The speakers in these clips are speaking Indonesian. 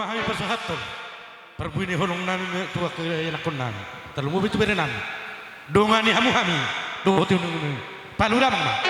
memahami persohatan perbuni holong nami tua ke nakon nami terlalu bitu bere nami dongani hamu hami do tu palura mama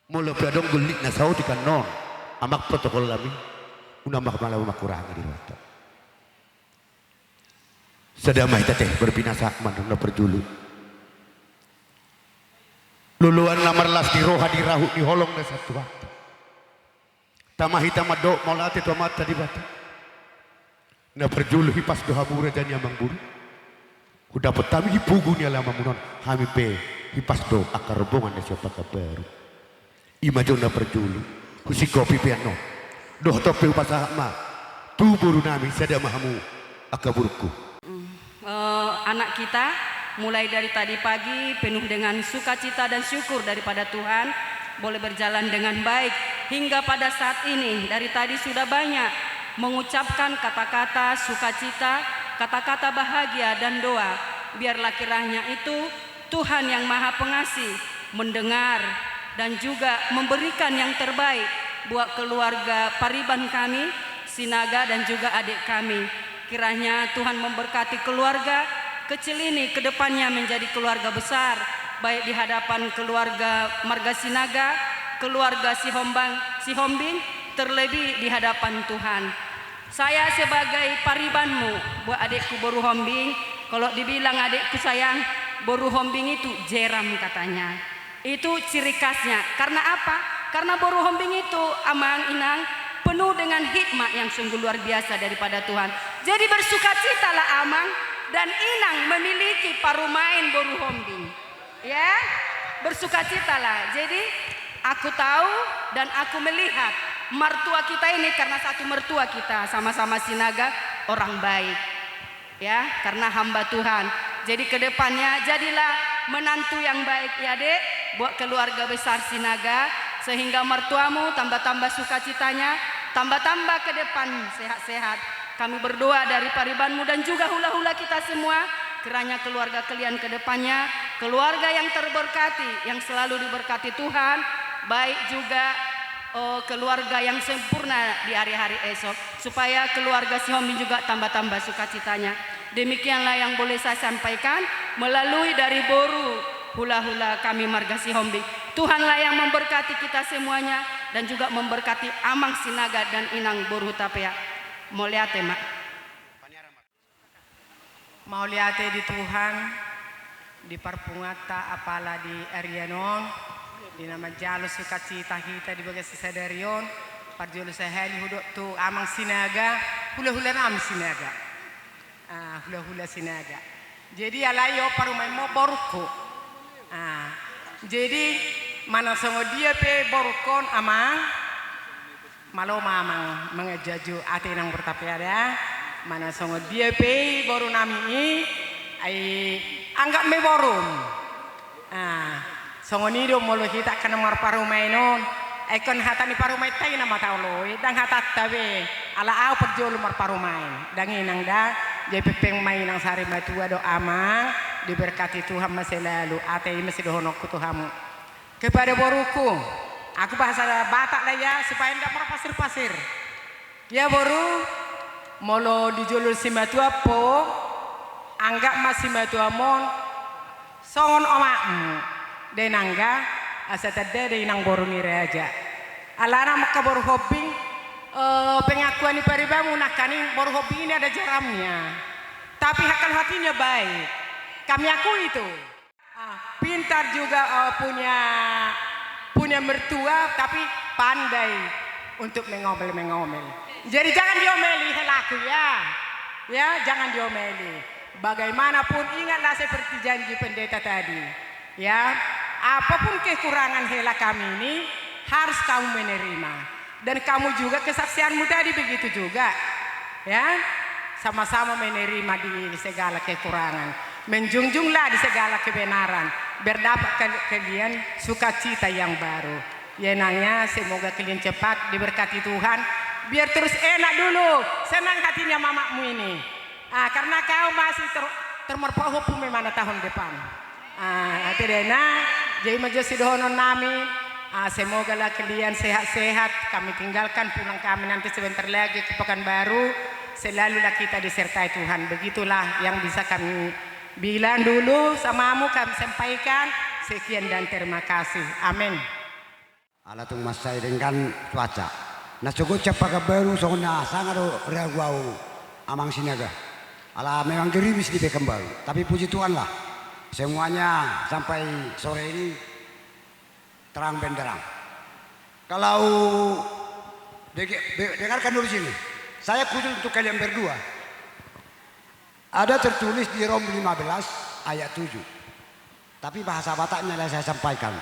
Mula piadong gulik na sao di kanon amak protokol kami unamak malah makurangi di luar. Sedamai teteh berpinasa manana perjulu. Luluan lamar las di roha di rahu di holong na satu waktu. Tamah hitam adok maulati tu amat tadi batu. Na perjulu hipas doha mura dan yamang buru. Udah petami hipugu ni alama munon kami pe hipas do akar robongan na siapa kabaru. Imajo na perjulu kusi kopi piano doh tope upasa ma tu buru nami sada mahamu akaburku. Anak kita mulai dari tadi pagi penuh dengan sukacita dan syukur daripada Tuhan, boleh berjalan dengan baik hingga pada saat ini. Dari tadi sudah banyak mengucapkan kata-kata sukacita, kata-kata bahagia dan doa. Biarlah kiranya itu Tuhan yang Maha Pengasih mendengar dan juga memberikan yang terbaik buat keluarga Pariban kami, Sinaga dan juga adik kami. Kiranya Tuhan memberkati keluarga kecil ini ke depannya menjadi keluarga besar, baik di hadapan keluarga Marga Sinaga, keluarga Sihombing, terlebih di hadapan Tuhan. Saya sebagai paribanmu, buat adikku Boru Hombing, kalau dibilang adikku sayang, Boru Hombing itu jeram katanya. Itu ciri khasnya. Karena apa? Karena Boru Hombing itu Amang Inang penuh dengan hikmah yang sungguh luar biasa daripada Tuhan. Jadi bersukacitalah Amang dan Inang memiliki parumain Boru Hombing. Ya, bersukacitalah. Jadi aku tahu dan aku melihat mertua kita ini, karena satu mertua kita sama-sama Sinaga orang baik. Ya, karena hamba Tuhan. Jadi kedepannya jadilah menantu yang baik ya dek, buat keluarga besar Sinaga, sehingga mertuamu tambah-tambah sukacitanya, tambah-tambah ke depan sehat-sehat. Kami berdoa dari Paribanmu dan juga hula-hula kita semua, kiranya keluarga kalian ke depannya keluarga yang terberkati, yang selalu diberkati Tuhan, baik juga keluarga yang sempurna di hari-hari esok, supaya keluarga Sihombing juga tambah-tambah sukacitanya. Demikianlah yang boleh saya sampaikan melalui dari Boru hula-hula kami Marga Sihombing. Tuhanlah yang memberkati kita semuanya dan juga memberkati Amang Sinaga dan Inang Boru Tapea. Moliate mak. Mauliate di Tuhan, di parpungata apala di Arianon, di nama jalo sukacita kita di bagai sisadarion, parjolo saheli hudok tu Amang Sinaga, hula-hula nam Sinaga. Hula-hula Sinaga. Jadi alayo parumai mo boruko. Jadi mana songo dia pe borukon Amang malo mamang mengejaju ate nang bertapiada, mana songo dia pe boru nami ai anggap me borum. Songo ni do molo kita kana mar parumai non, ai kon hatani parumai tai nama taulo, dang hatat tabe ala au perjolo mar parumai, dangi nang da je pepeng mai nang sari matua do Amang diberkati Tuhan masih lalu ate masih dohonok Tuhanmu. Kepada boruku, aku bahasa Batak lah ya supaya tidak berpasir-pasir. Ya boru, molo dijulur si matua po, anggap masih matua mon, songon omakmu, denangga asa tade de inang boru ni raja. Alana maka boru Hombing, pengakuan di Paribanmu nakani boru Hombing ini ada jaramnya, tapi akal hatinya baik. Kami akui itu. Pintar juga punya mertua tapi pandai untuk mengomel-mengomel. Jadi jangan diomeli helaku ya jangan diomeli. Bagaimanapun ingatlah seperti janji pendeta tadi, ya apapun kekurangan hela kami ini harus kamu menerima, dan kamu juga kesaksianmu tadi begitu juga, ya sama-sama menerima di segala kekurangan, menjunjunglah di segala kebenaran. Berdapat kalian sukacita yang baru. Ya nanya semoga kalian cepat diberkati Tuhan. Biar terus enak dulu, senang hatinya mamamu ini. Karena kau masih termerpau hukum mana tahun depan. Tidaknya jadi majelis dohonon nami. Semoga lah kalian sehat-sehat. Kami tinggalkan pulang kami nanti sebentar lagi ke Pekanbaru. Selalulah kita disertai Tuhan. Begitulah yang bisa kami bilang dulu samamu, kami sampaikan. Sekian dan terima kasih. Amin. Ala tung masai dengan cuaca. Nah cukup cepat baru soalnya sangat raguau Amang Sinaga. Ala memang gerimis di Pekanbaru. Tapi puji Tuhan lah, semuanya sampai sore ini terang benderang. Kalau dengarkan dulu sini, saya khusus untuk kalian berdua. Ada tertulis di Rom 15 ayat 7. Tapi bahasa Bataknya saya sampaikan.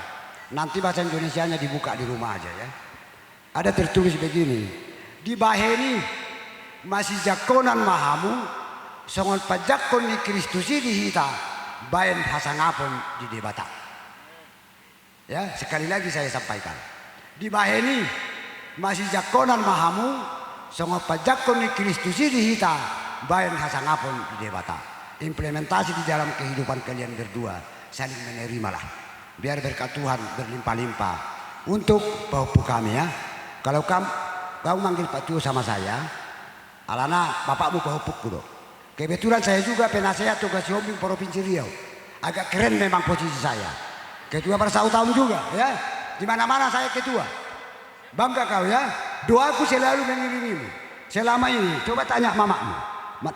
Nanti bahasa Indonesianya dibuka di rumah aja ya. Ada tertulis begini. Di baheni masih jakonan mahamu, songon pajakon ni Kristusi dihita. bayan hasangapon di debata. Ya, sekali lagi saya sampaikan. Di baheni masih jakonan mahamu songo pajakon ni Kristus dihita bayan hasangapon di debata. Implementasi di dalam kehidupan kalian berdua, saling menerimalah. Biar berkat Tuhan berlimpah-limpah untuk bapak kami ya. Kalau kau manggil Pak Tuh sama saya, alana bapakmu bapak kudo. Kebetulan saya juga penasehat tugas Yombing Provinsi Riau. Agak keren memang posisi saya. Ketua bersahutahun juga ya. Di mana-mana saya ketua. Bangga kau ya. Doaku selalu mengiringimu. Selama ini coba tanya mamamu.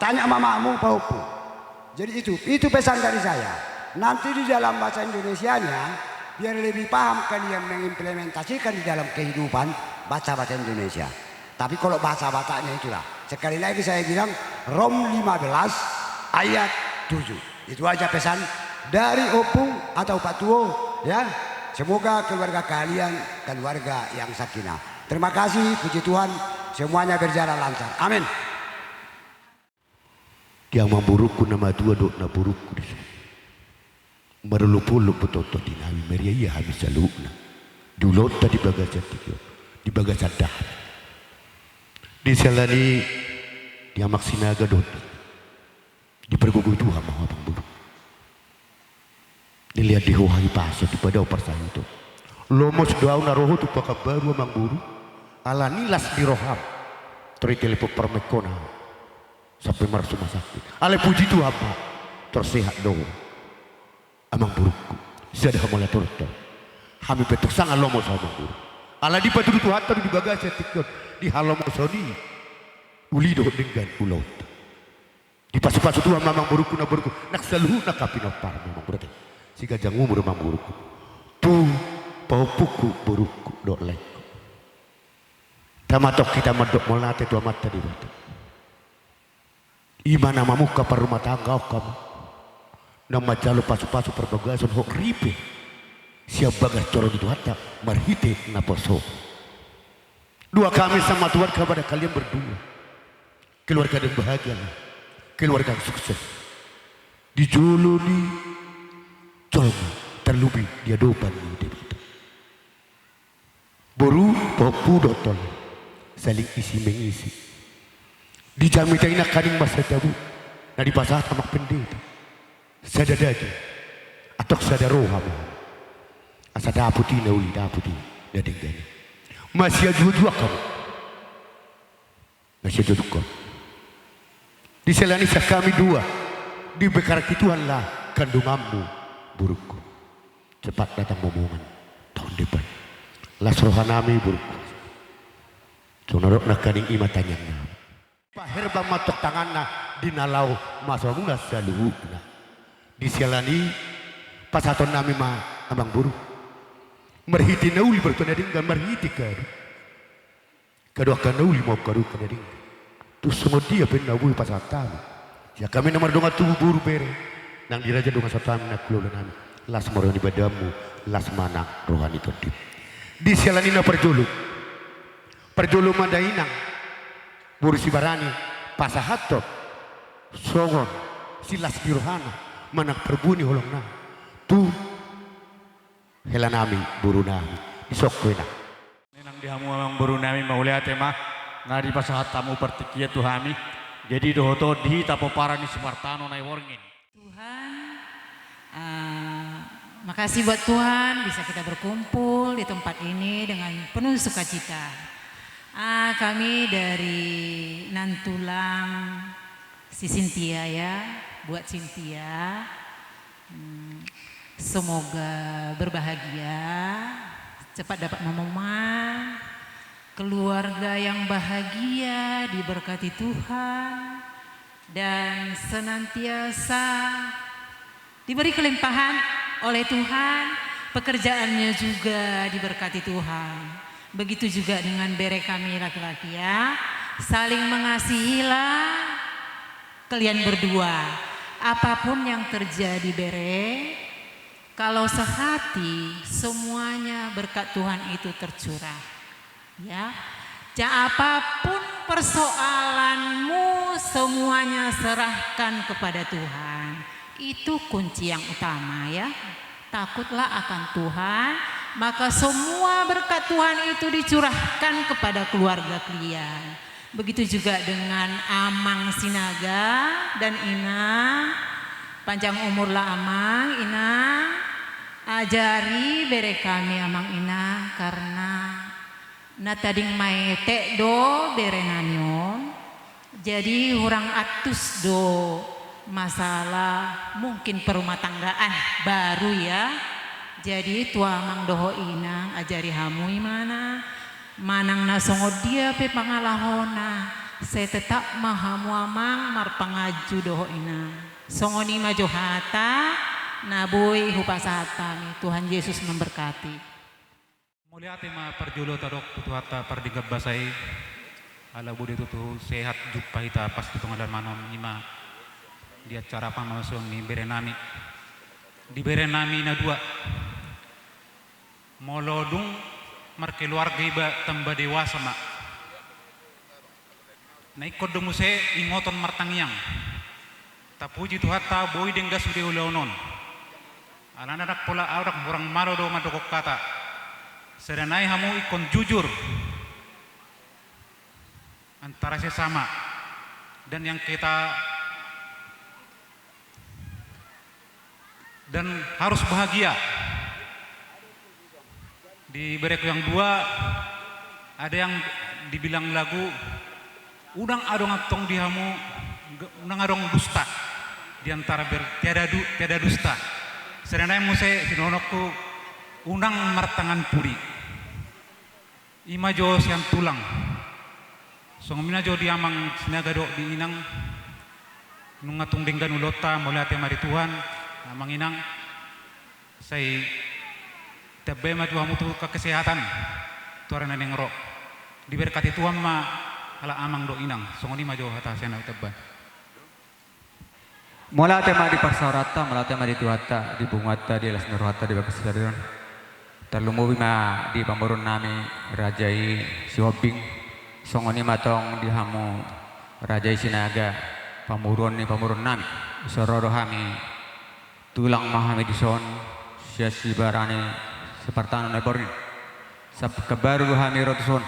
Tanya mamamu bapakmu. Jadi itu pesan dari saya. Nanti di dalam bahasa Indonesianya biar lebih paham kalian mengimplementasikan di dalam kehidupan bahasa Indonesia. Tapi kalau bahasa Bataknya itulah. Sekali lagi saya bilang Rom 15 ayat 7. Itu aja pesan dari Opung atau Pak Tuo ya. Semoga keluarga kalian keluarga yang sakinah. Terima kasih, puji Tuhan, semuanya berjalan lancar. Amin. Yang memburukku nama dua dok na burukku di sini. Merlup-lup betul di nami meriah habis jalukna. Dulot tadi bagasan tiga, di bagasan dah. Di selani dia maksinaga dot. Di pergugu itu hama abang buruk. Dilihat di hohai pasir di pada operasi itu. Lomos daun naroho tu pakak baru abang buruk. Ala nilas di roham. Teritelepo permekona. Sampai marah rumah sakit. Ale puji tu apa? Tersehat dong. Amang burukku. Sudah mulai turut. Kami petuk sangat lomos amang buruk. Ala di patu tu hatta di bagasi tikot di halomo soni. Uli doh dengan pulau. Di pasu-pasu tu amang burukku na burukku. Nak selalu nak kapin opar memang berarti. Si gajang umur amang burukku. Tu paupuku burukku dok lek. Tamatok kita medok molate tu amat tadi batu. Ima nama muka per rumah tangga kamu. Nama jalo pasu-pasu perbagasan hok ripe. Siap bagas corong itu hatta marhite naposo. Dua kami sama Tuhan kepada kalian berdua. Keluarga yang bahagia. Keluarga yang sukses. Dijuluni colong terlebih dia dopan di debat. Boru popu dotol. Saling isi mengisi. Dijamin taina kaning masa tabu. Nah di pasar tamak pendeta. Sada dadi. Atok sada rohamu. Asa daputi na uli daputi. Dadeng gani. Masih dua-dua kamu. Masih dua kamu. Di selani kami dua. Di bekar Tuhan lah kandunganmu burukku. Cepat datang momongan tahun depan. Las rohanami burukku. Sonarok na kaning imatanya na. Paherba matok tanganna dinalau masamuna saluhuna. Di selani pasaton nami ma abang buruk. Merhiti nauli berkenadingkan merhiti kadu. Kedua nauli mau kadu kenading. Tu semua dia penabui pasatan. Ya kami nomor donga tubuh buru bere. Nang diraja donga satan nak keluar nami. Las moroni badamu, las mana rohani todip. Di selani na perjuluk. Perjulu Madainang, Bursi Barani, Pasahatot, Songon, Silas Birohana, Manak Perbuni Holongna, Tu, Helanami, Burunami, Isokwena. Nenang dihamu amang burunami maulia tema, ngadi pasahat tamu pertikia tuhami, jadi dohoto di tapo parani Supartano nai worngin. Tuhan, makasih buat Tuhan bisa kita berkumpul di tempat ini dengan penuh sukacita. Kami dari Nantulang si Cynthia ya, buat Cynthia semoga berbahagia, cepat dapat momongan, keluarga yang bahagia diberkati Tuhan dan senantiasa diberi kelimpahan oleh Tuhan, pekerjaannya juga diberkati Tuhan. Begitu juga dengan bere kami laki-laki ya. Saling mengasihilah kalian berdua. Apapun yang terjadi bere, kalau sehati semuanya berkat Tuhan itu tercurah. Ya. Apapun persoalanmu semuanya serahkan kepada Tuhan. Itu kunci yang utama ya. Takutlah akan Tuhan, maka semua berkat Tuhan itu dicurahkan kepada keluarga kalian. Begitu juga dengan Amang Sinaga dan Ina. Panjang umurlah Amang, Ina. Ajari bere kami Amang Ina karena natading may tek do bere nanyon. Jadi orang atus do masalah mungkin perumah tanggaan baru ya. Jadi tua Amang doho Ina ajari hamui mana manang nasongod dia pe pangalahona. Saya tetap mahamu Amang marpangaju doho Ina. Songoni maju hata naboy hupasata. Tuhan Yesus memberkati. Mulia tema perjulo tadok tutuhata perdigab basai ala budi tutu sehat jumpa hita pas tutungalan manom ima di acara pamasong ni berenami di berenami na dua molodung markeluarga iba tamba dewasa mak na ikod dumuse ingoton martangyang tapuji tuhata boy dengga sude ulaunon anak-anak pola aurak orang malo do madokok kata sedanai hamu ikon jujur antara sesama dan yang kita dan harus bahagia. Di bereku yang dua ada yang dibilang lagu udang adong atong dihamu udang adong dusta di antara tiada dusta. Sedanai muse sinonokku unang martangan puri ima jo siang tulang songomina jo di Amang Sinaga do di inang nungatung denggan ulota mulai tema di Tuhan Amang inang saya tebe ma Tuhan mutu ke kesehatan tuaran neng ro diberkati Tuhan ma ala Amang do inang songoni ma jo hata sena tebe Mula tema di Parsarata, mula tema di Tuata, di Bungata, di Alas Nurhata, di Bakas Stadion. Terlumubi ma di pamurun nami Rajai Siwabing, songoni matong di hamu Rajai Sinaga, pamurun nami, sororo hami, tulang mahami di son, siasi barani separtano neborni, sab kebaru hami rotuson,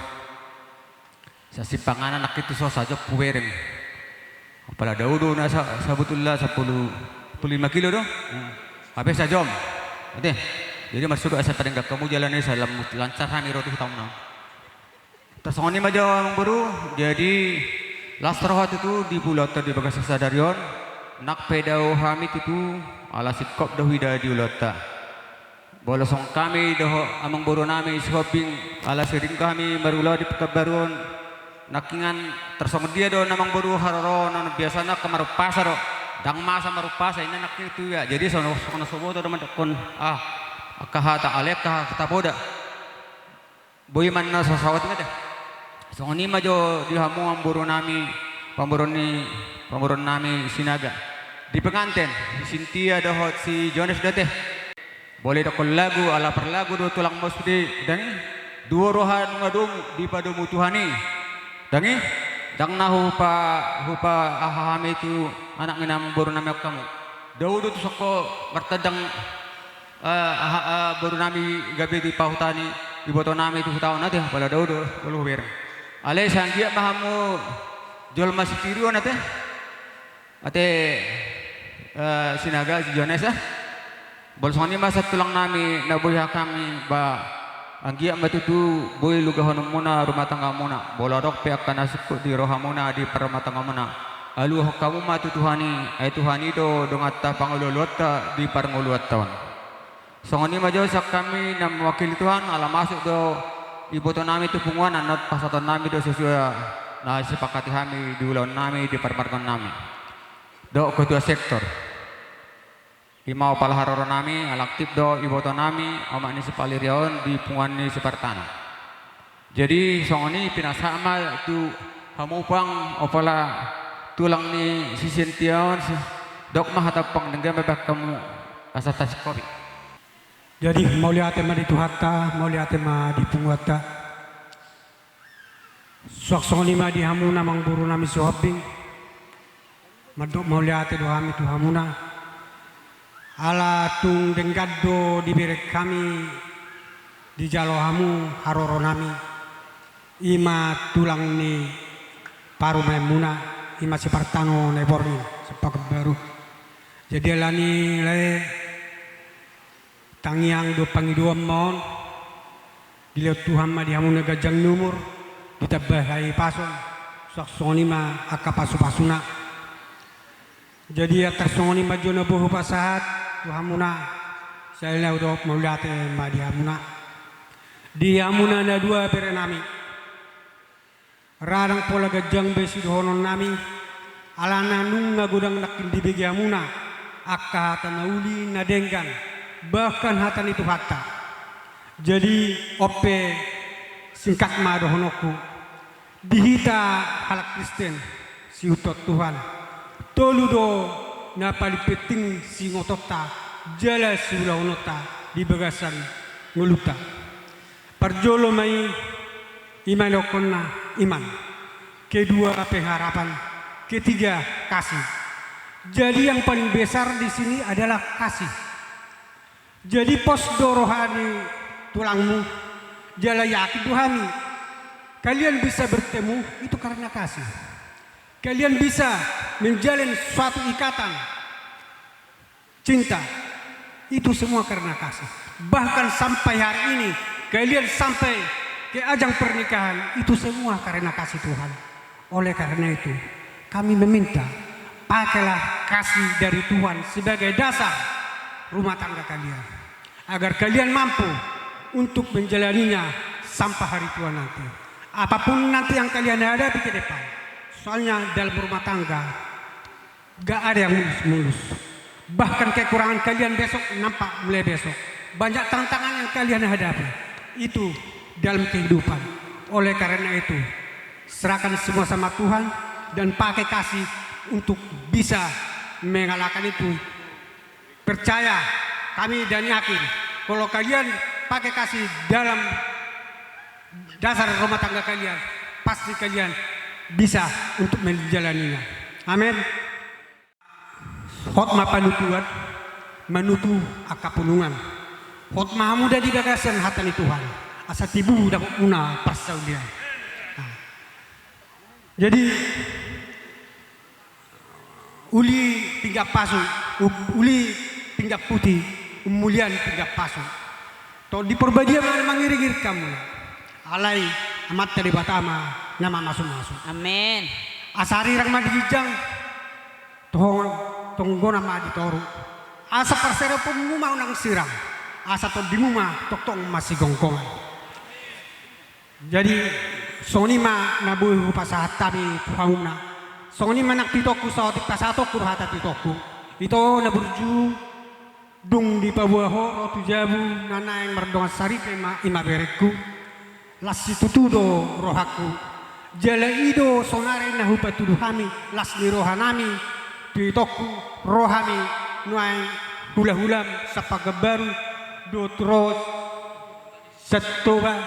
sasi panganan nak itu so saja puwereng. Apalagi daudo na sabutullah 10 kilo dong. Habis sajom. Oke. Jadi masuk asa terdengar kamu jalan ini salam lancar kami rotu tahun na. Tersongoni majo Amang Buru. Jadi lastrohat itu di Bulota di Bagas Sadarion. Nak pedau hamid itu ala sikop dahwida di Ulota. Bolosong kami doh Amang Buru nami shopping ala sering kami barulah di Pekabaron. Nakingan tersong dia do namang baru haroro nan biasana kemaru pasar do dang masa maru pasar ini nak itu ya jadi sono sobo do man kon kahata aleka kata boda boy man na sasawat ngade songoni majo di hamu amburu nami pamurun nami Sinaga di penganten si Cynthia dohot si Jones date boleh dokol lagu ala perlagu do tulang mosdi dan dua rohan ngadung di padumu Tuhani dangi dang na hupa ahami itu anak nginam baru nami kamu daudo tu soko bertadang baru nami gabi di pahutani iboto nami itu tahun nanti pada daudo lalu ber ale sandia mahamu jual masih tiru nate ate Sinaga si Jones bolsoni masa tulang nami nabuya kami ba anggia matutu boy lugahon muna rumah tangga muna boladok pe akan nasuk di roha muna di rumah tangga muna alu kamu matutuhani ay tuhani do dongata pangululota di parnguluat tahun songoni majo sak kami na mewakili Tuhan ala masuk do iboto nami tu punguan anot pasatan nami do sesuai na sepakati kami di ulang nami di parmarkan nami do ketua sektor Imau palharoro nami alaktif do iboto nami omak ni sepalirion di pungan ni separtana. Jadi songoni pinasama tu hamupang opala tulang ni sisintion dok mah hatapang nenggam bebak kamu asa tasikobi. Jadi mau lihat tema di Tuhata, mau lihat tema di Punguata. Suak songoni ma di hamu namang buru nami sohaping. Madok mau lihat do hami tu hamuna. ala tung denggaddo diberi kami di jalohamu haroronami ima tulang ni paru memuna ima separtano neborni sepak baru jadi alani le tangiang do pangiduam mon dilihat Tuhan ma dihamu negajang numur ditabahai pason saksoni ma akapasu-pasuna jadi atas songoni ma jona bohu pasahat Tuhamuna saya udah melihat ma dihamuna ada dua perenami radang pola gajang besi dohonon nami alana nunga gudang nakin dibegi amuna akka tanauli nadenggan bahkan hatan itu hatta jadi ope singkat ma dohonoku dihita halak Kristen si utot Tuhan toludo na palipeting si ngotota jala si ulahonota di bagasan nguluta parjolo mai imanokonna iman kedua pengharapan ketiga kasih jadi yang paling besar di sini adalah kasih jadi pos rohani tulangmu jala yakin Tuhani kalian bisa bertemu itu karena kasih kalian bisa menjalin suatu ikatan cinta itu semua karena kasih bahkan sampai hari ini kalian sampai ke ajang pernikahan itu semua karena kasih Tuhan oleh karena itu kami meminta pakailah kasih dari Tuhan sebagai dasar rumah tangga kalian agar kalian mampu untuk menjalaninya sampai hari tua nanti apapun nanti yang kalian hadapi ke depan soalnya dalam rumah tangga gak ada yang mulus-mulus bahkan kekurangan kalian besok nampak mulai besok banyak tantangan yang kalian hadapi itu dalam kehidupan oleh karena itu serahkan semua sama Tuhan dan pakai kasih untuk bisa mengalahkan itu percaya kami dan yakin kalau kalian pakai kasih dalam dasar rumah tangga kalian pasti kalian bisa untuk menjalaninya amin hotma panutuan manutu akapunungan hotma muda di gagasan hatani Tuhan asa tibu dan una persaulian jadi uli pinggap pasu uli pinggap putih umulian pinggap pasu to di perbadian mangirigir kamu alai amat dari batama nama masuk-masuk Amin. asari rang madijang tonggo nama ditoru asa persero pemuma unang sirang asa to dimuma tong masih gongkongan jadi soni ma nabu pasahat kami tuhauna soni manak titoku saotik pasato kurhata titoku itu naburju dung di pabuaho rotu jabu nana yang merdonga sari ima bereku lasi tutudo rohaku jala ido sonare nahu patudu hami lasni rohanami titoku rohami nuai hula-hulam sapagabaru dotro setoba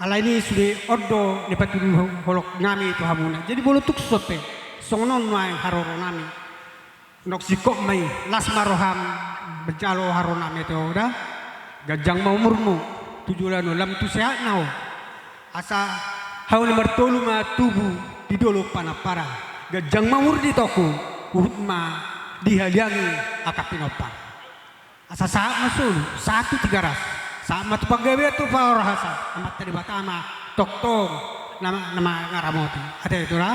ala ini sudah ordo di patudu holok nami itu hamuna jadi bolu tuk sote songon nuai haroro nami nok sikok mai lasma roham berjalo haronami itu udah gajang mau murmu tujulan lam tu sehat nau asa haul mertolu ma tubuh di dolo panapara gajang mamur di toko uhutma dihaliangi akapinopan asa saat masul 1-3 ras saat matu pagawe tu faorahasa amat tadi batama toktong nama ngaramoti ada itulah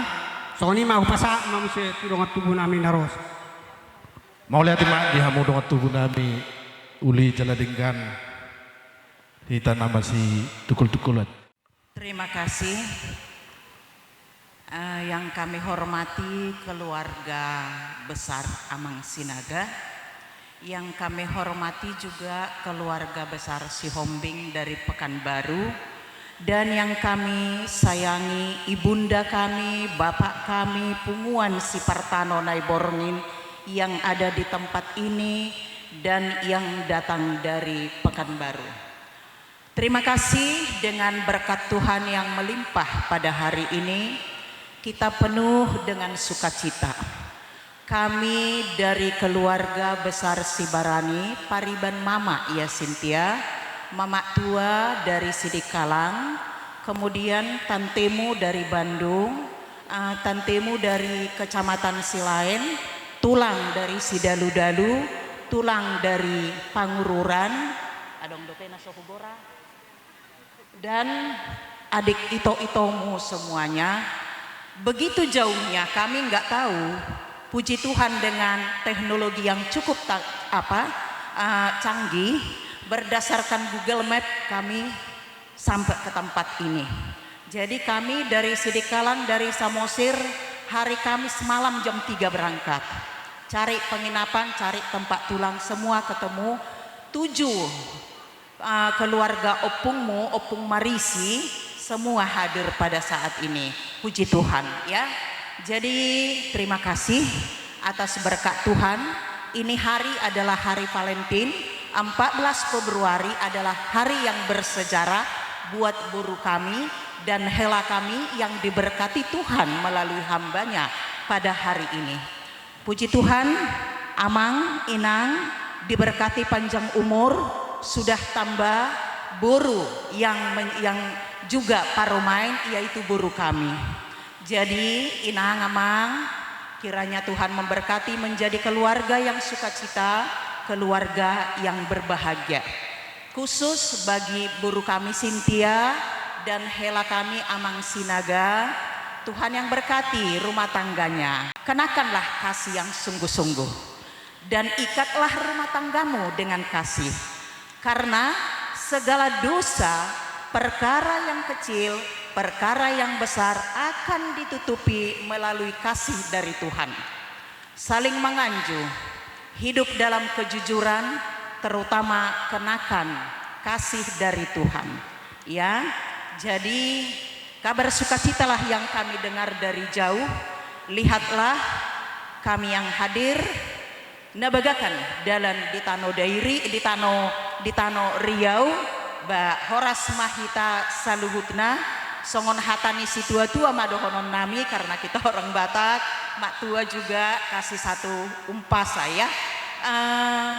soni mau pasak manusia tudongat tubuh nami naros mau lihat mak dihamu dengan tubuh nami uli jaladenggan di tanah masih tukul-tukulan. Terima kasih yang kami hormati keluarga besar Amang Sinaga, yang kami hormati juga keluarga besar Sihombing dari Pekanbaru, dan yang kami sayangi ibunda kami, bapak kami Punguan Sipartano Naiborngin yang ada di tempat ini dan yang datang dari Pekanbaru. Terima kasih dengan berkat Tuhan yang melimpah pada hari ini kita penuh dengan sukacita kami dari keluarga besar Sibarani, Pariban Mama ya Sintia, Mama tua dari Sidikalang, kemudian tantemu dari Bandung, tantemu dari Kecamatan Silain, tulang dari Sidalu-Dalu, tulang dari Pangururan, adong dopena Sohugora, dan adik ito-itomu semuanya. Begitu jauhnya kami nggak tahu, puji Tuhan dengan teknologi yang cukup canggih, berdasarkan Google Map kami sampai ke tempat ini. Jadi kami dari Sidikalang, dari Samosir, hari Kamis malam jam 3 berangkat. Cari penginapan, cari tempat tulang, semua ketemu. 7 keluarga opungmu, opung Marisi, semua hadir pada saat ini. Puji Tuhan ya. Jadi terima kasih atas berkat Tuhan. Ini hari adalah hari Valentine. 14 Februari adalah hari yang bersejarah buat buruh kami dan hela kami yang diberkati Tuhan melalui hambanya pada hari ini. Puji Tuhan, Amang, Inang diberkati panjang umur, sudah tambah buruh yang juga paromain, yaitu buruh kami. Jadi Inang, Amang, kiranya Tuhan memberkati menjadi keluarga yang sukacita, keluarga yang berbahagia. Khusus bagi buruh kami Sintia dan hela kami Amang Sinaga, Tuhan yang berkati rumah tangganya. Kenakanlah kasih yang sungguh-sungguh dan ikatlah rumah tanggamu dengan kasih. Karena segala dosa, perkara yang kecil, perkara yang besar akan ditutupi melalui kasih dari Tuhan. Saling menganju, hidup dalam kejujuran, terutama kenakan kasih dari Tuhan. Ya, jadi kabar sukacitalah yang kami dengar dari jauh. Lihatlah kami yang hadir nabagakan dalam di Tano Dairi, di Tano Riau, Ba Horas Mahita Saluhutna, songon hatani si tua-tua madohonon nami karena kita orang Batak. Mak tua juga kasih satu umpas saya.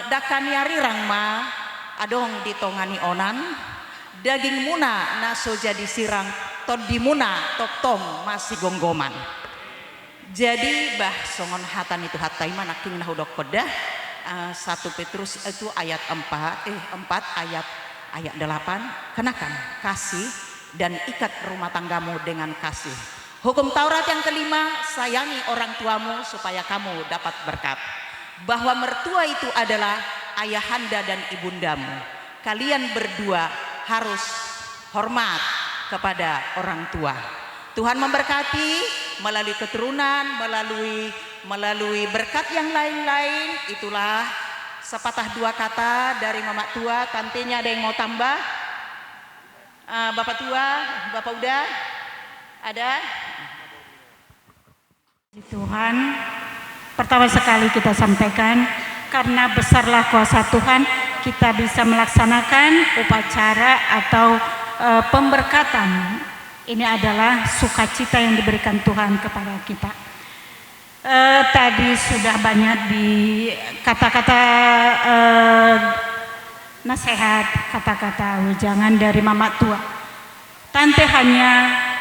Dakani rirang adong ditongani onan, daging muna naso jadi sirang, todi muna totong masih gonggoman. Jadi bah songon hatan itu hatai mana king nahudok kodah 1 Petrus itu ayat 4 ayat 8, kenakan kasih dan ikat rumah tanggamu dengan kasih. Hukum Taurat yang kelima, sayangi orang tuamu supaya kamu dapat berkat. Bahwa mertua itu adalah ayahanda dan ibundamu. Kalian berdua harus hormat kepada orang tua. Tuhan memberkati melalui keturunan, melalui berkat yang lain-lain. Itulah sepatah dua kata dari mama tua. Tantenya ada yang mau tambah? Bapak tua, bapak udah? Ada? Tuhan, pertama sekali kita sampaikan, karena besarlah kuasa Tuhan, kita bisa melaksanakan upacara atau pemberkatan. Ini adalah sukacita yang diberikan Tuhan kepada kita. Tadi sudah banyak di kata-kata nasihat, kata-kata wejangan dari mama tua. Tante hanya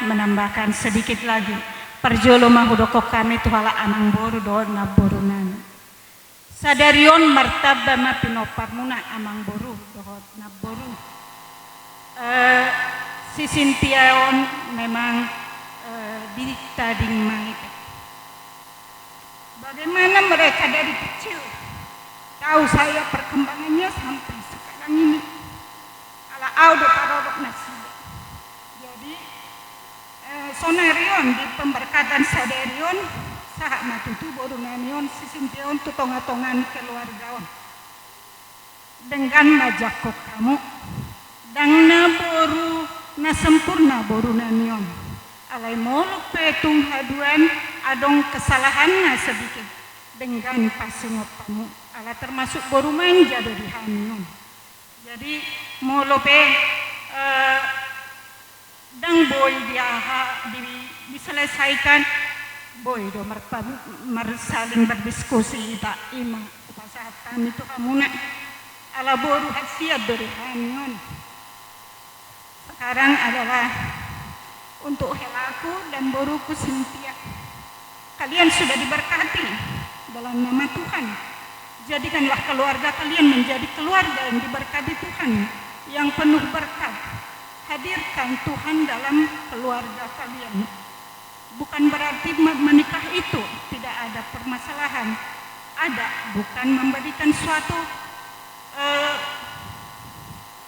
menambahkan sedikit lagi. Perjolo mahudoko kami tuhala anang boru do na borunan. Sadarion martaba mapinoparmuna amang boru do na boru. Si Sintiaon memang ditading mereka. Bagaimana mereka dari kecil tahu saya perkembangannya sampai sekarang ini. Ala audo parorok nasi. Jadi sonarion di pemberkatan sadarion sahat matutu boru nanion si Sintiaon tutonga-tongan keluargaon. Dengan majakok kamu dang naboru na sempurna boru nanion. Alai moluk petung haduan adong kesalahan na sedikit dengan pasungop kamu. Ala termasuk boru manja dari hanion. Jadi molope dang boy diselesaikan boy do saling berdiskusi tak ima saat kami itu kamu nak ala boru hasiat dari kamion. Sekarang adalah untuk helaku dan boruku Cynthia. Kalian sudah diberkati dalam nama Tuhan. Jadikanlah keluarga kalian menjadi keluarga yang diberkati Tuhan, yang penuh berkat. Hadirkan Tuhan dalam keluarga kalian. Bukan berarti menikah itu tidak ada permasalahan. Ada, bukan memberikan suatu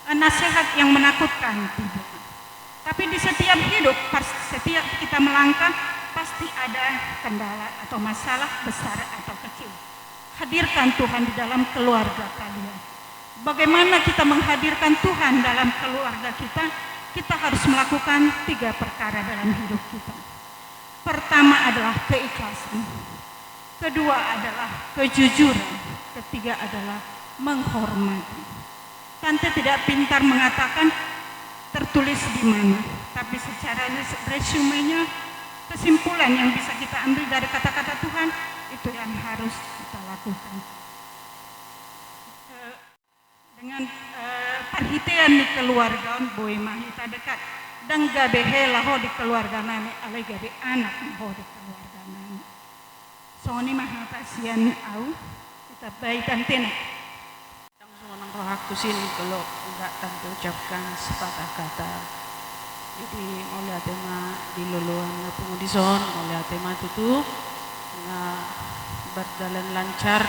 nasihat yang menakutkan, tidak. Tapi di setiap hidup, setiap kita melangkah, pasti ada kendala atau masalah besar atau kecil. Hadirkan Tuhan di dalam keluarga kalian. Bagaimana kita menghadirkan Tuhan dalam keluarga kita? Kita harus melakukan 3 perkara dalam hidup kita. Pertama adalah keikhlasan. Kedua adalah kejujuran. Ketiga adalah menghormati. Tante tidak pintar mengatakan tertulis di mana, tapi secara resumenya, kesimpulan yang bisa kita ambil dari kata-kata Tuhan, itu yang harus kita lakukan. Dengan perhatian di keluarga boy mahita dekat dan gabehe laho di keluarga nami alai gabe anak laho di keluarga nami. Soni mahata sian au kita baik tantena. Yang seorang roh aku sini kalau enggak tante ucapkan sepatah kata. Jadi oleh tema di luluan pengudison oleh tema itu berjalan lancar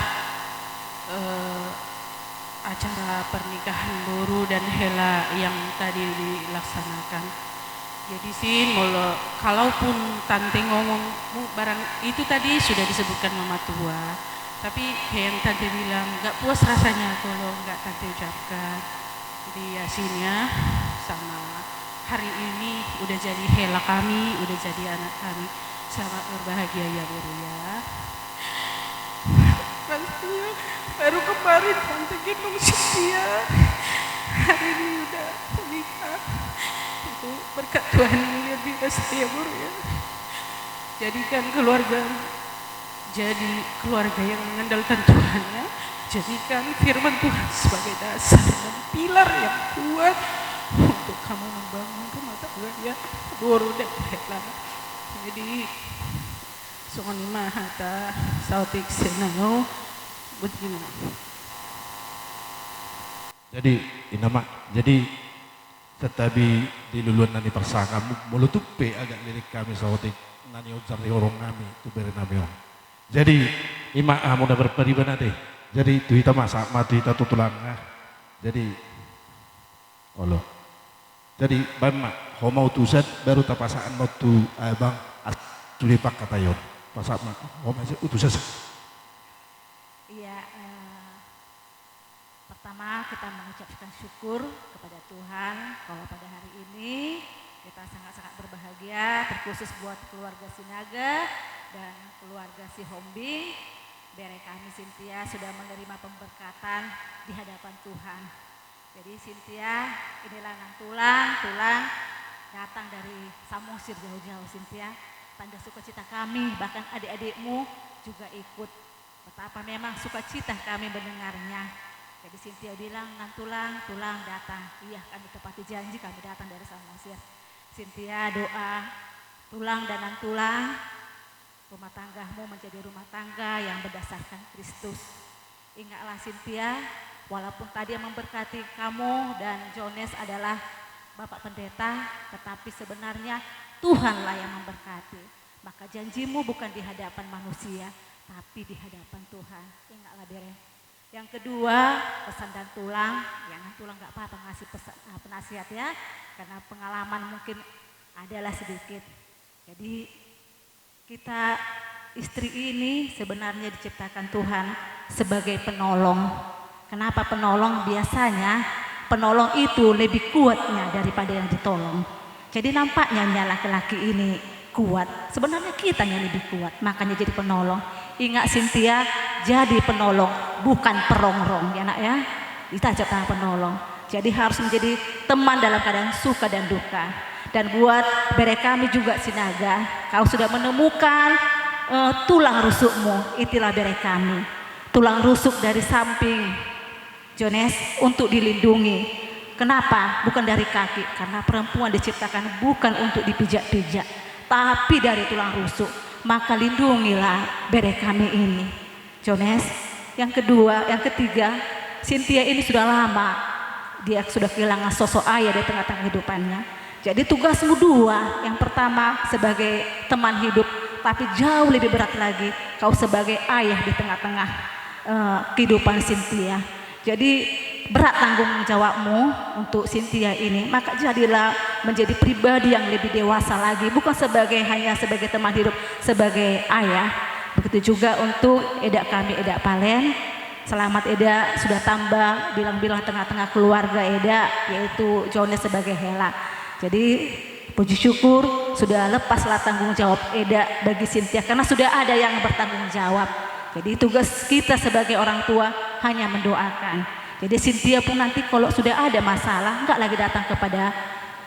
acara pernikahan boru dan hela yang tadi dilaksanakan. Jadi sih kalaupun tante ngomong barang itu tadi sudah disebutkan mama tua, tapi yang tante bilang nggak puas rasanya kalau nggak tante ucapkan. Jadi yasinnya sama hari ini udah jadi hela kami, udah jadi anak kami. Selamat berbahagia ya boru ya. Pastinya baru kemarin tante gendong Cynthia, hari ini udah menikah. Itu berkat Tuhan yang luar biasa ya boru ya. Jadikan keluarga jadi keluarga yang mengandalkan Tuhan ya. Jadikan firman Tuhan sebagai dasar dan pilar yang kuat untuk kamu membangun rumah tangga ya boru dan hela. Jadi Songoni mahata sautik senano begini. Jadi inama jadi tetapi di luluan nani parsaka mulutupe agak lirik kami sautik nani ujar di orang kami tu beri nabi orang. Jadi ima mudah berperibana deh. Jadi tu kita masak mati kita tutulanga. Jadi Allah. Jadi bama homau tuset baru tapasaan mau tu abang tulipak kata yon. Pasak mak homau utusan. Iya, pertama kita mengucapkan syukur kepada Tuhan kalau pada hari ini kita sangat-sangat berbahagia, terkhusus buat keluarga Sinaga dan keluarga si Hombing. Bere kami Cynthia sudah menerima pemberkatan di hadapan Tuhan. Jadi Cynthia inilah nang tulang datang dari Samosir jauh-jauh Cynthia. Tanda sukacita kami, bahkan adik-adikmu juga ikut. Betapa memang sukacita kami mendengarnya. Jadi Cynthia bilang, nang tulang datang. Iya, kami tepati janji kami datang dari Samosir. Cynthia doa, tulang dan nang tulang, rumah tanggamu menjadi rumah tangga yang berdasarkan Kristus. Ingatlah Cynthia, walaupun tadi yang memberkati kamu dan Jones adalah Bapak Pendeta, tetapi sebenarnya Tuhanlah yang memberkati. Maka janjimu bukan di hadapan manusia, tapi di hadapan Tuhan. Ingatlah Bere. Yang kedua, pesan dan tulang. Yang tulang gak apa-apa ngasih penasihat ya, karena pengalaman mungkin adalah sedikit. Jadi kita istri ini sebenarnya diciptakan Tuhan sebagai penolong. Kenapa penolong? Biasanya penolong itu lebih kuatnya daripada yang ditolong. Jadi nampaknya laki-laki ini kuat. Sebenarnya kita yang lebih kuat, makanya jadi penolong. Ingat Cynthia, jadi penolong, bukan perongrong ya nak ya. Kita ciptakan penolong. Jadi harus menjadi teman dalam keadaan suka dan duka. Dan buat bere kami juga Sinaga, kau sudah menemukan tulang rusukmu, itulah bere kami. Tulang rusuk dari samping Jones untuk dilindungi. Kenapa? Bukan dari kaki, karena perempuan diciptakan bukan untuk dipijak-pijak, tapi dari tulang rusuk. Maka lindungilah bere kami ini, Jones. Yang kedua, yang ketiga, Cynthia ini sudah lama, dia sudah kehilangan sosok ayah di tengah-tengah kehidupannya. Jadi tugasmu dua, yang pertama sebagai teman hidup, tapi jauh lebih berat lagi, kau sebagai ayah di tengah-tengah kehidupan Cynthia. Jadi berat tanggung jawabmu untuk Cynthia ini, maka jadilah menjadi pribadi yang lebih dewasa lagi, bukan hanya sebagai teman hidup, sebagai ayah. Begitu juga untuk Eda kami, Eda Palen. Selamat Eda, sudah tambah bilang-bilang tengah-tengah keluarga Eda, yaitu Jones sebagai Hela. Jadi puji syukur sudah lepaslah tanggung jawab Eda bagi Cynthia, karena sudah ada yang bertanggung jawab. Jadi tugas kita sebagai orang tua hanya mendoakan. Jadi Cynthia pun nanti kalau sudah ada masalah enggak lagi datang kepada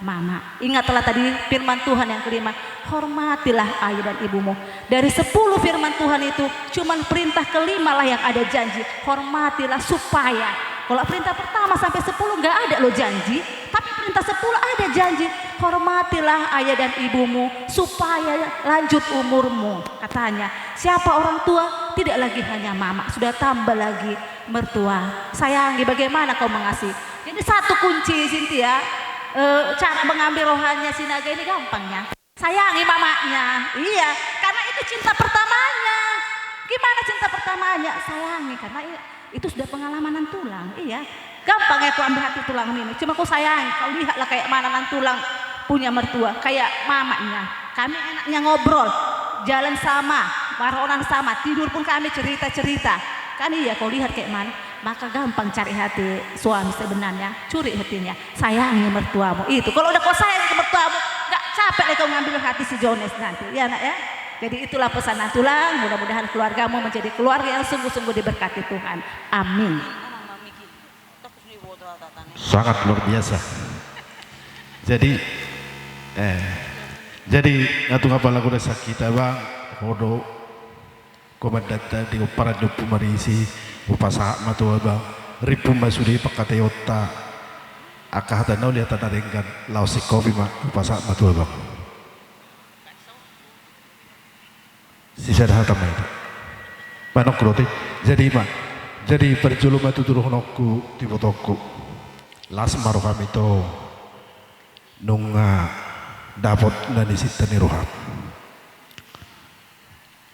mama. Ingatlah tadi firman Tuhan yang kelima, hormatilah ayah dan ibumu. Dari 10 firman Tuhan itu cuman perintah kelima lah yang ada janji, hormatilah supaya. Kalau perintah pertama sampai 10 enggak ada loh janji, tapi perintah 10 ada janji, hormatilah ayah dan ibumu supaya lanjut umurmu. Katanya, siapa orang tua? Tidak lagi hanya mama, sudah tambah lagi mertua. Sayangi, bagaimana kau mengasihi. Jadi satu kunci Cynthia, cara mengambil rohannya Sinaga ini gampangnya. Sayangi mamanya, iya, karena itu cinta pertamanya. Gimana cinta pertamanya? Sayangi, karena itu sudah pengalaman tulang, iya. Gampang ya kau ambil hati tulang ini, cuma kau sayangi, kau lihatlah kayak mana tulang punya mertua, kayak mamanya. Kami enaknya ngobrol, jalan sama, maronan sama, tidur pun kami cerita-cerita. Kan iya, kau lihat kayak mana, maka gampang cari hati suami sebenarnya, curi hatinya, sayangi mertuamu. Itu, kalau udah kau sayang ke mertuamu, gak capek deh kau ngambil hati si Jones nanti, ya nak ya. Jadi itulah pesan tulang, mudah-mudahan keluargamu menjadi keluarga yang sungguh-sungguh diberkati Tuhan. Amin. Sangat luar biasa. Jadi ngatung apa lagu desa kita bang, hodo komandata di upara dupu marisi upasa matua bang, ribu masudi pakateyota akah tanau lihat tanah dengan lausi kopi mak upasa matua bang. Sisa dah tamai itu. Manok roti. Jadi mak, jadi perjulu matu turuh nokku tiba toko. Las maruh kami to nunga dapat nani sita ni roham.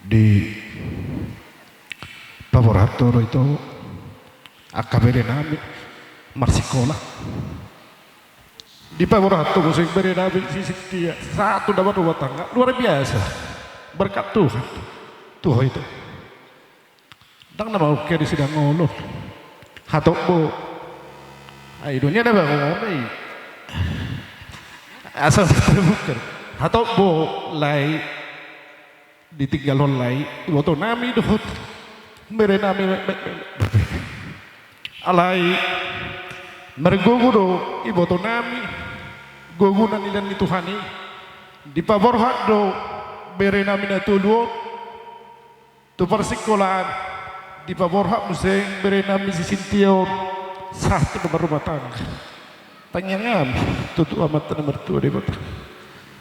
Di Pavorator itu akabere nami marsikola. Di Pavorator musik beri nami sisi dia satu dapat rumah tangga luar biasa. Berkat Tuhan, Tuhan itu. Dang nama oke di sidang ngolot. Hatok bo, dunia ada bangun asal terbuka. Hatok bo lai ditinggal lai. Waktu nami dohot, beri nami alai mergogo do ibu to nami gogunan ilan itu hani di paborhat do. Bere namina tuluo tu persikolaan di paborhak museng bere nami si Cynthia satu rumah tangga tanyangan tutu amat nomor tua deh bat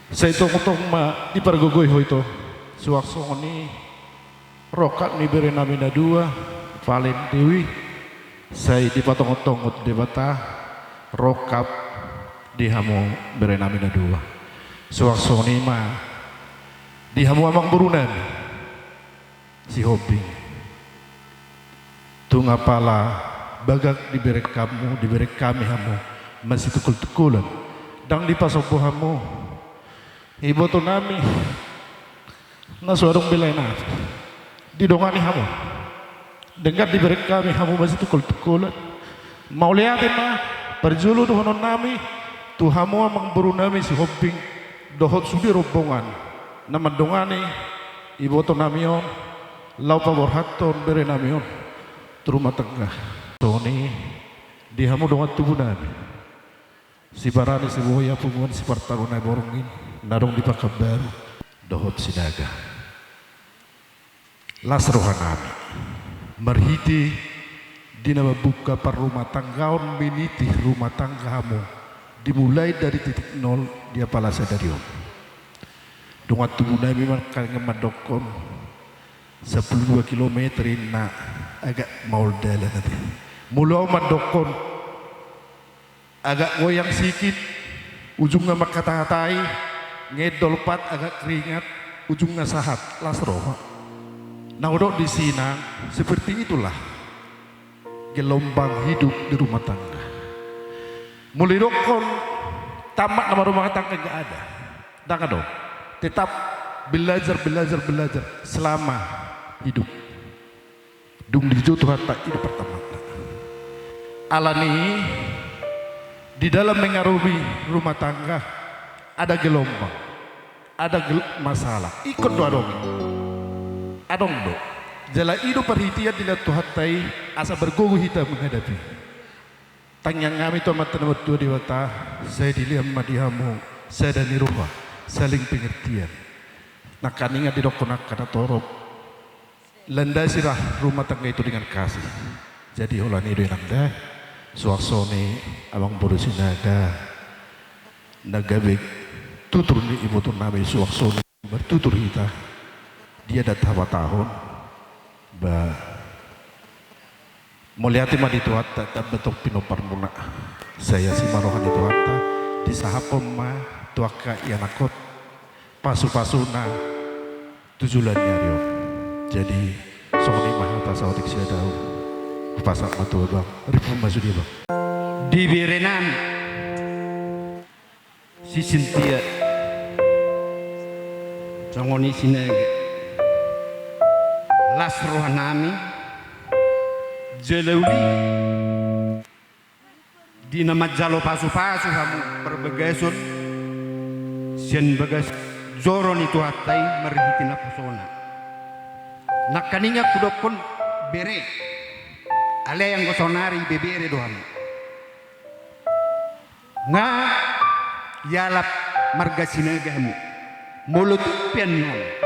saya tong ma di pergogoy ho itu suaksong ni rokat ni bere namina dua Valen Dewi saya di patong-tong di bata rokap di hamu bere namina dua suaksong ni ma di hamu amang burunan si hobi tunga pala bagak diberi kami hamu masih tukul-tukulan dang di pasopo hamu ibu tu nami nasuarong bilena di dongani hamu dengar diberi kami hamu masih tukul-tukulan mau lihatin mah perjulu dohonon nami tu hamu amang burunami si hobi dohot sudi rombongan nama dongane ibu to namion lau paborhaton bere namion terumah tengah Tony di hamu dongan tubunan si barani si boya punguan si partaruna borongin narong di Pakabaru dohot Sinaga las rohanami merhiti dina buka per rumah tanggaon meniti rumah tanggamu dimulai dari titik nol dia pala sadarion dunga tubuh memang kalian madokon 10 kilometer na agak maul dala nanti mulau madokon agak goyang sikit ujungnya makata-katai ngedol pat agak keringat ujungnya sahat las roha nah udah di sini seperti itulah gelombang hidup di rumah tangga mulai dokon tamat nama rumah tangga gak ada jangan dong tetap belajar selama hidup dung dijutuh tak hidup pertama alani di dalam mengarungi rumah tangga ada gelombang ada masalah ikut doa dong adong do jala hidup perhatian dilihat Tuhan tai asa bergugu kita menghadapi tanyang kami tu amat nama tua dewata saya dilihat madihamu saya dan niruha saling pengertian nak kaninga didokonak kata torok landasirah rumah tangga itu dengan kasih jadi holani do nanda suaksone abang bodoh sinaga nagabe tutur ni ibu tu nabe suaksone bertutur kita dia datang tahun ba melihat mah dituat tak betok pinopar muna saya si marohan dituat di sahapom mah tuaka yanakot pasu-pasuna tujulannya rio jadi soni mahata sautik sia dau pasak matu bang rifum masuk dia bang di Birenan si Cynthia congoni sinege las rohanami jeleuli di nama jalo pasu-pasu kamu berbegasun sian begas zoron itu hatai merhitina pesona nak kaninga kudokon bere ale yang gosonari bebere doang nga yalap marga sinagamu mulut piannon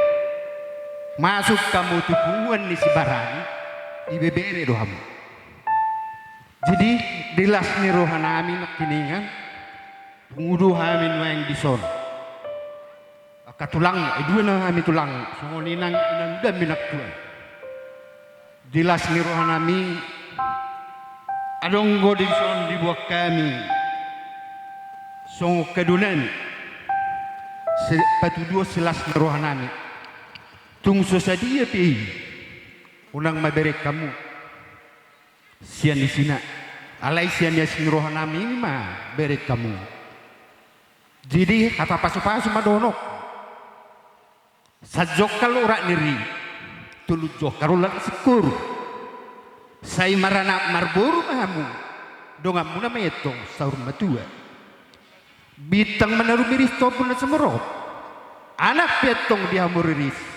masuk kamu tupuan ni si barang ibebere dohamu jadi dilas ni rohanami nak kiningan penguduh amin yang dison katulang dua na kami tulang songoninang inang dan minak tuan dilas ni rohanami adong goding son dibuat kami song kedunan patuduh selas ni rohanami tung sosadia pi unang maberek kamu sian di sini alai sian ya sing rohanami mah berek kamu jadi kata pasu-pasu madonok sajok kalau rak niri tulujok karulan syukur saya marana marbur kamu dongamu nama itu saur matua bitang menaruh miris topun semerop anak piatong dia muriris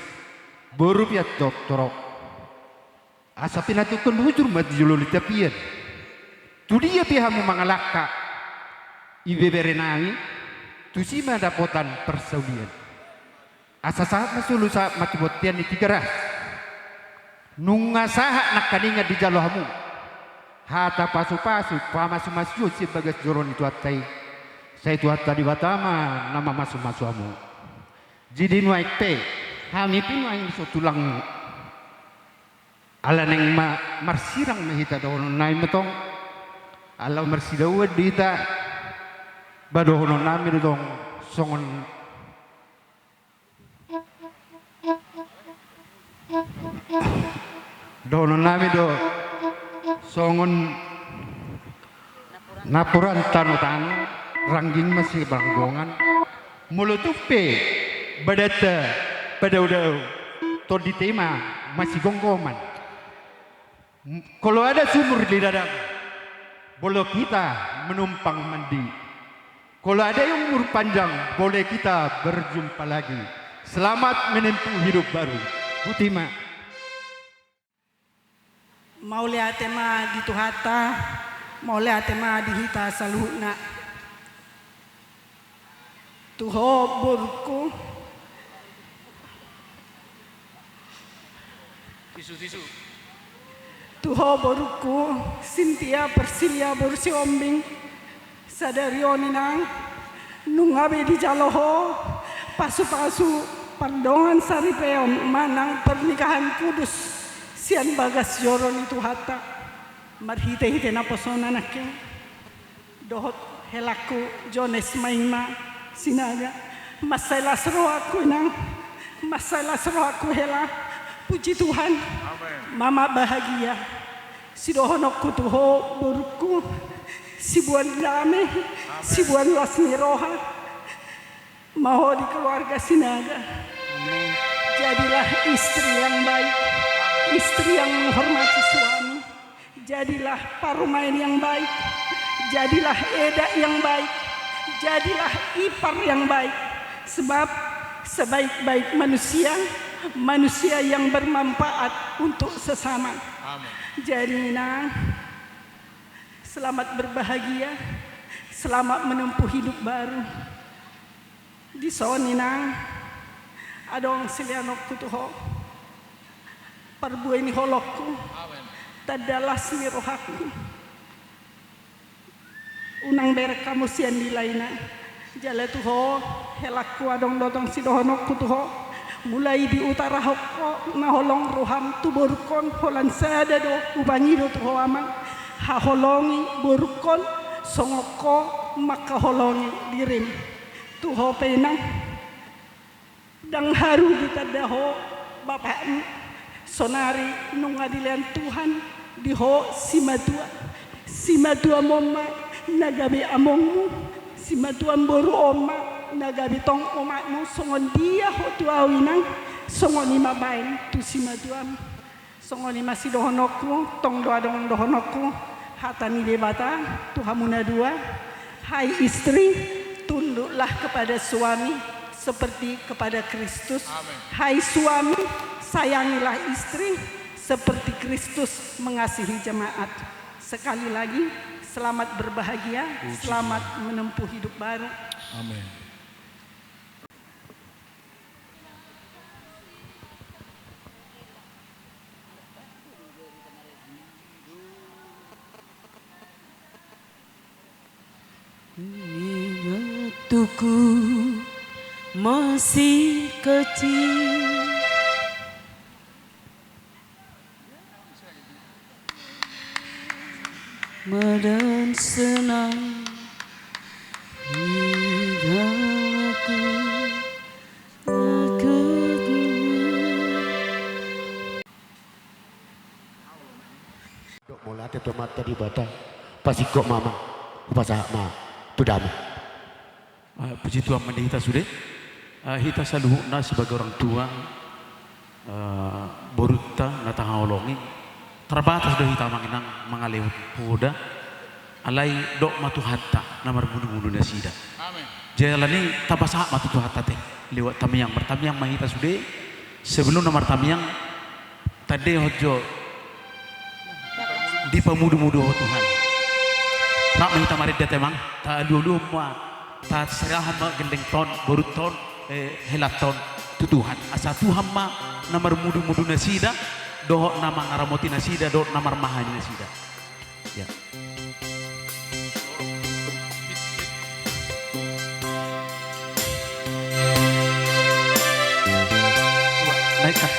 baru piatok torok asapin atu kan bujur mati julul tapian tu dia pihamu mangalaka ibe berenangi tu sima dapotan persaulian asa saat masulu saat mati botian di tigaras nunga sahat nak kaninga di jalohamu hata pasu-pasu pamasu-masu sebagai joron itu atai saya itu hatta di batama nama masu-masuamu jadi nuaik pe kami pun yang bisa tulang ala neng marsirang mahita dohono nai metong ala marsidawa dita badohono nami dong songon dohono nami do songon napuran tanu-tanu rangging masih banggongan mulutupe badata pada udah to di tema masih gonggoman kalau ada sumur di dadang boleh kita menumpang mandi kalau ada yang umur panjang boleh kita berjumpa lagi selamat menempuh hidup baru Butima mau lihat tema di tuhata mau lihat tema di hita saluhna tuho burku Tisu. Tuho boruku Sintia Persilia Borsi Ombing Sadarioni nang nungabe di jaloho pasu-pasu pardongan saripeon manang pernikahan kudus sian bagas joron itu hatta marhite-hite na posona nakyo dohot helaku Jones Maima sinaga masalah seru aku nang masalah seru aku hela puji Tuhan. Mama bahagia si dohonokku tuho boruku si buan dame si buan lasni roha mau di keluarga Sinaga. Jadilah istri yang baik, istri yang menghormati suami, jadilah parumain yang baik, jadilah eda yang baik, jadilah ipar yang baik, sebab sebaik-baik manusia yang bermanfaat untuk sesama. Jadi selamat berbahagia, selamat menempuh hidup baru. Di soni adong silianok kutuho parbueni holokku tadalas ni rohaku unang berek kamu sian di laina jala tuho helakku adong dotong sidohonok kutuho mulai di utara hokko naholong roham tu borukon holan sada do ubangido tuho amang haholongi borukon songoko makaholongi dirim tuho penang dang haru ditadaho bapak sonari nungadilian Tuhan diho simatua moma nagabi amongmu simatua boru oma nagabi tong omakmu songon dia ho tuawinang songon ima bain tu simatuam songon ima sidohonokku tong doa dong dohonokku hatani debata tuhamuna dua. Hai istri, tunduklah kepada suami seperti kepada Kristus. Hai suami, sayangilah istri seperti Kristus mengasihi jemaat. Sekali lagi, selamat berbahagia, selamat menempuh hidup baru. Amin. Waktuku masih kecil, dan senang hidupku dok mulai ada tomat tadi bata pasti kok mama pasah ma tudama. Puji Tuhan kita sudah kita selalu sebagai orang tua boruta ngatangolongi terbatas dah kita manginang mengalih puda alai dok matu hatta namar bunuh-bunuh nasida. Jalani tabasa matu hatta teh lewat tamiyang bertamiyang mahita sudah sebelum nomor tamiyang tadi hojo di pemudu-mudu Tuhan. Rak mahita marit dia temang tak dulu ma tak serah ma gendeng ton borut ton helaton tu Tuhan asa Tuhan ma namar mudu-mudu nasida doh nama ngaramoti nasida doh namar mahani nasida ya. Naikkan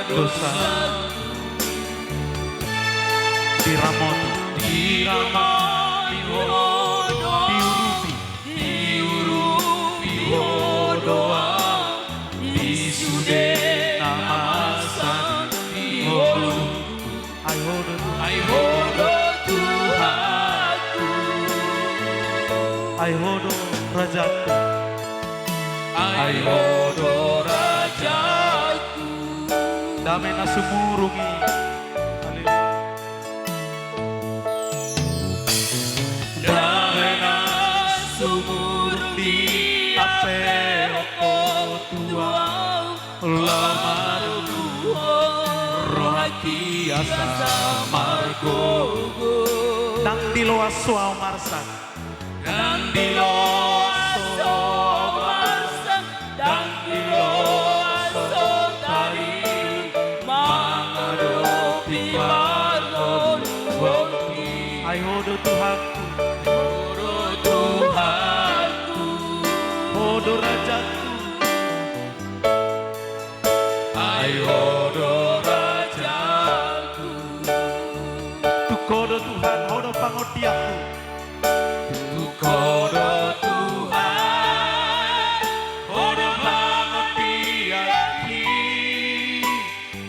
dosa diramoti diurupi hodoa disude namasan dihodo I hodo Tuhanku I hodo Rajaku. Ayo do Rajaku. Damai na sumurungi. Damai na sumurungi apeo tua lamaru rohaki asa margo Nang diloas suau marsan. dan di loaso marsan dan di loaso tari mengadopi margon wangi. Ayo do Tuhanku, Hodo Tuhanku, Hodo Rajaku. ayo do Rajaku. Tukodo Tuhan, Hodo pangodiaku. Tukodo Tuhan, hodo pangodiaki,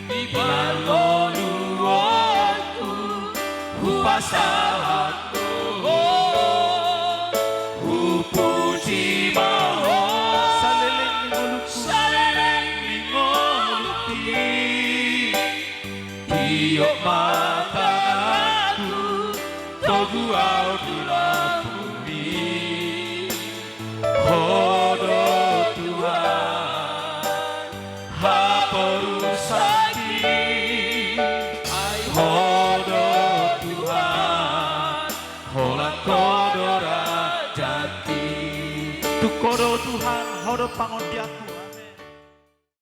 di bargonuanku, hupasahatku, hupuji maho, saleleng lingoluki, tiok mataku, togu audulapuni, hodo Tuhan, haporusaki, hodo Tuhan, holang kodora jati. Tukodo Tuhan, Hodo pangodiaku.